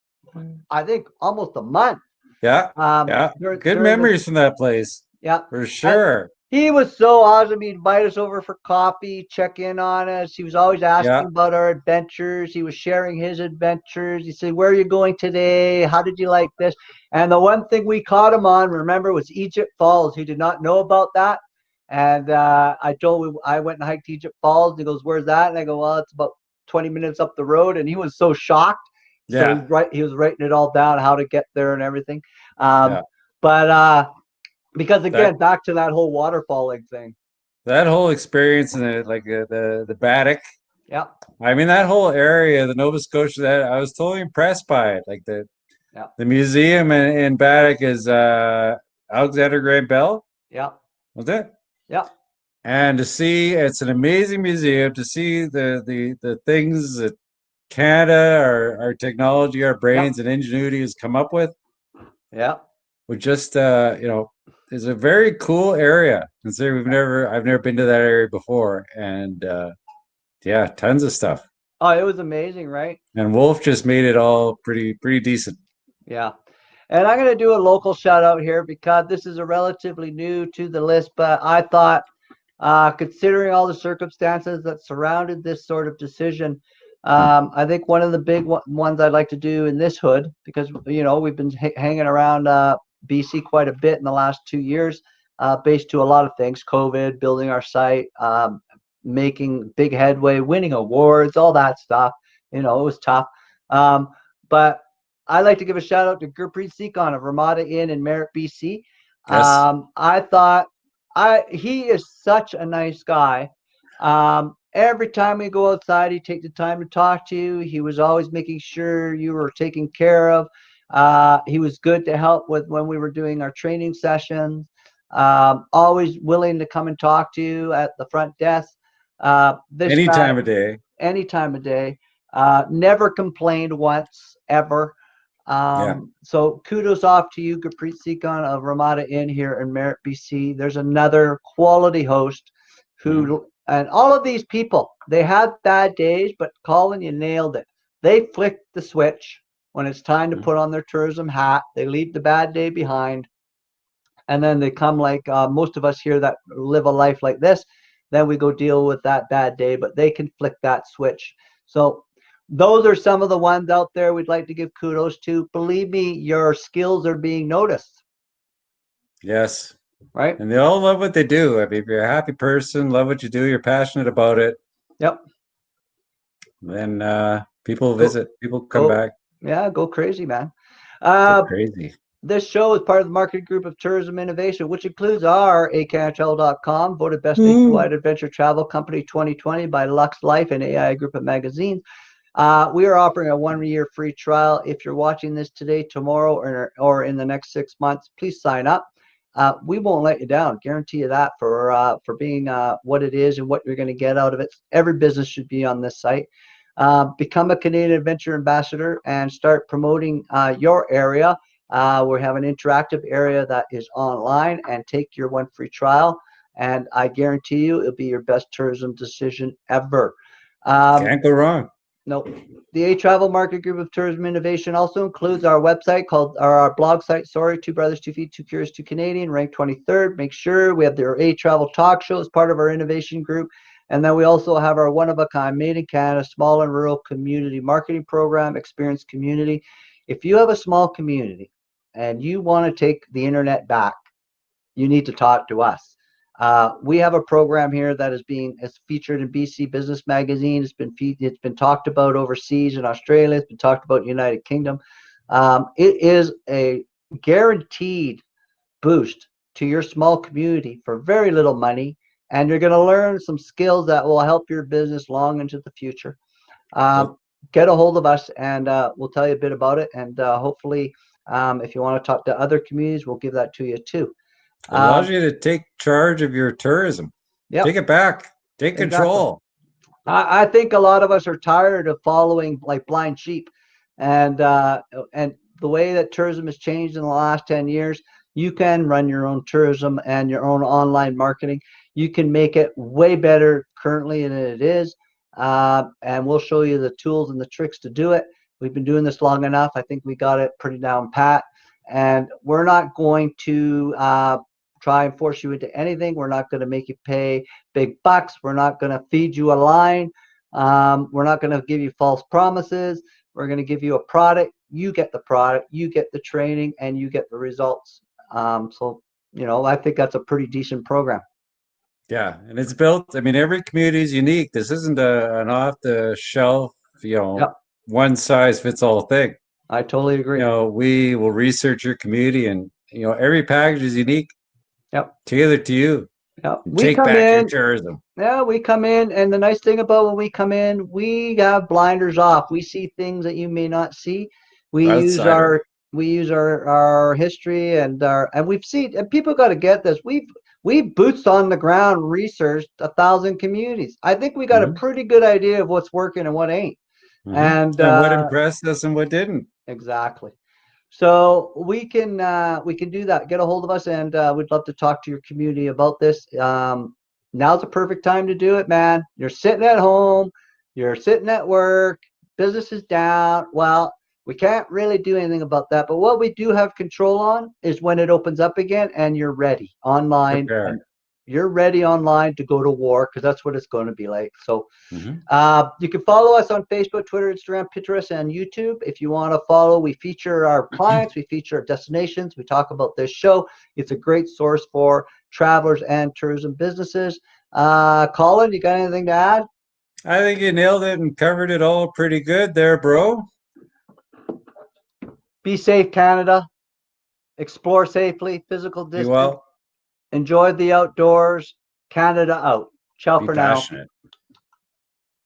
I think, almost a month. Good memories from that place. Yeah. For sure. And he was so awesome. He'd invite us over for coffee, check in on us. He was always asking about our adventures. He was sharing his adventures. He said, where are you going today? How did you like this? And the one thing we caught him on, remember, was Egypt Falls. He did not know about that. And I told him, I went and hiked Egypt Falls. He goes, where's that? And I go, well, it's about 20 minutes up the road. And he was so shocked. So he was writing it all down, how to get there and everything. But because again, back to that whole waterfalling thing. That whole experience in the Baddock. Yeah. I mean, that whole area, the Nova Scotia, that I was totally impressed by it. Like the museum in Baddock is Alexander Graham Bell. Yeah. Was it? Yeah. And to see, it's an amazing museum to see the things that Canada, our technology, our brains and ingenuity has come up with. Yeah. We just is a very cool area. Consider I've never been to that area before, and tons of stuff. Oh, it was amazing, right? And Wolf just made it all pretty decent. Yeah. And I'm going to do a local shout out here because this is a relatively new to the list, but I thought, considering all the circumstances that surrounded this sort of decision, I think one of the big ones I'd like to do in this hood, because, we've been hanging around BC quite a bit in the last 2 years, based to a lot of things, COVID, building our site, making big headway, winning awards, all that stuff. It was tough. But I like to give a shout out to Gurpreet Sikon of Ramada Inn in Merritt, BC. Yes. I thought he is such a nice guy. Every time we go outside, he'd take the time to talk to you. He was always making sure you were taken care of. He was good to help with when we were doing our training sessions. Always willing to come and talk to you at the front desk. Any time of day. Any time of day. Never complained once, ever. So kudos off to you, Gurpreet Sikon of Ramada Inn here in Merritt, BC. There's another quality host who, and all of these people, they had bad days, but Colin, you nailed it. They flicked the switch when it's time to put on their tourism hat. They leave the bad day behind, and then they come like most of us here that live a life like this. Then we go deal with that bad day, but they can flick that switch. So those are some of the ones out there we'd like to give kudos to. Believe me, your skills are being noticed. Yes. Right. And they all love what they do. I mean, if you're a happy person, love what you do, you're passionate about it. Yep. Then people visit, people come back. Yeah, go crazy, man. Go crazy. This show is part of the marketing group of Tourism Innovation, which includes our ehCanadaTravel.com, voted best nationwide adventure travel company 2020 by Lux Life and AI Group of magazines. We are offering a 1-year free trial. If you're watching this today, tomorrow, or in the next 6 months, please sign up. We won't let you down. Guarantee you that for being what it is and what you're going to get out of it. Every business should be on this site. Become a Canadian Adventure Ambassador and start promoting your area We have an interactive area that is online, and take your one free trial. And I guarantee you it'll be your best tourism decision ever. Can't go wrong. No, the ehTravel Market Group of Tourism Innovation also includes our website called, or our blog site, sorry, Two Brothers, Two Feet, Two Curious, Two Canadian, ranked 23rd. Make sure we have their ehTravel talk show as part of our innovation group. And then we also have our one-of-a-kind Made in Canada small and rural community marketing program, Experience Community. If you have a small community and you want to take the internet back, you need to talk to us. We have a program here that is featured in BC Business Magazine. It's been talked about overseas in Australia. It's been talked about in the United Kingdom. It is a guaranteed boost to your small community for very little money, and you're going to learn some skills that will help your business long into the future. Get a hold of us, and we'll tell you a bit about it. And hopefully, if you want to talk to other communities, we'll give that to you too. It allows you to take charge of your tourism. Yep. Take it back. Take control. I think a lot of us are tired of following like blind sheep, and the way that tourism has changed in the last 10 years, you can run your own tourism and your own online marketing. You can make it way better currently than it is, and we'll show you the tools and the tricks to do it. We've been doing this long enough. I think we got it pretty down pat, and we're not going to try and force you into anything. We're not going to make you pay big bucks. We're not going to feed you a line. We're not going to give you false promises. We're going to give you a product. You get the product, you get the training, and you get the results. So, I think that's a pretty decent program. Yeah, and it's built, every community is unique. This isn't an off-the-shelf, Yep. one-size-fits-all thing. I totally agree. We will research your community, and, every package is unique. Yep. Tailored to you. Yep. Take back your tourism. Yeah, we come in, and the nice thing about when we come in, we have blinders off. We see things that you may not see. We use our history and we've seen, and people got to get this. We've boots on the ground researched 1,000 communities. I think we got a pretty good idea of what's working and what ain't. And what impressed us and what didn't. Exactly. So we can do that. Get a hold of us, and we'd love to talk to your community about this. Now's the perfect time to do it, man. You're sitting at home, you're sitting at work, business is down. Well, we can't really do anything about that. But what we do have control on is when it opens up again and you're ready online. And you're ready online to go to war, because that's what it's going to be like. So you can follow us on Facebook, Twitter, Instagram, Pinterest, and YouTube. If you want to follow, we feature our clients, we feature our destinations, we talk about this show. It's a great source for travelers and tourism businesses. Colin, you got anything to add? I think you nailed it and covered it all pretty good there, bro. Be safe, Canada. Explore safely, physical distance. Be well. Enjoy the outdoors. Canada out. Ciao for now.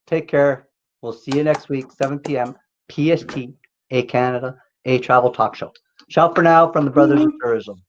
Take care. We'll see you next week, 7 p.m. PST, ehCanada, ehTravel Talk Show. Ciao for now from the Brothers of Tourism.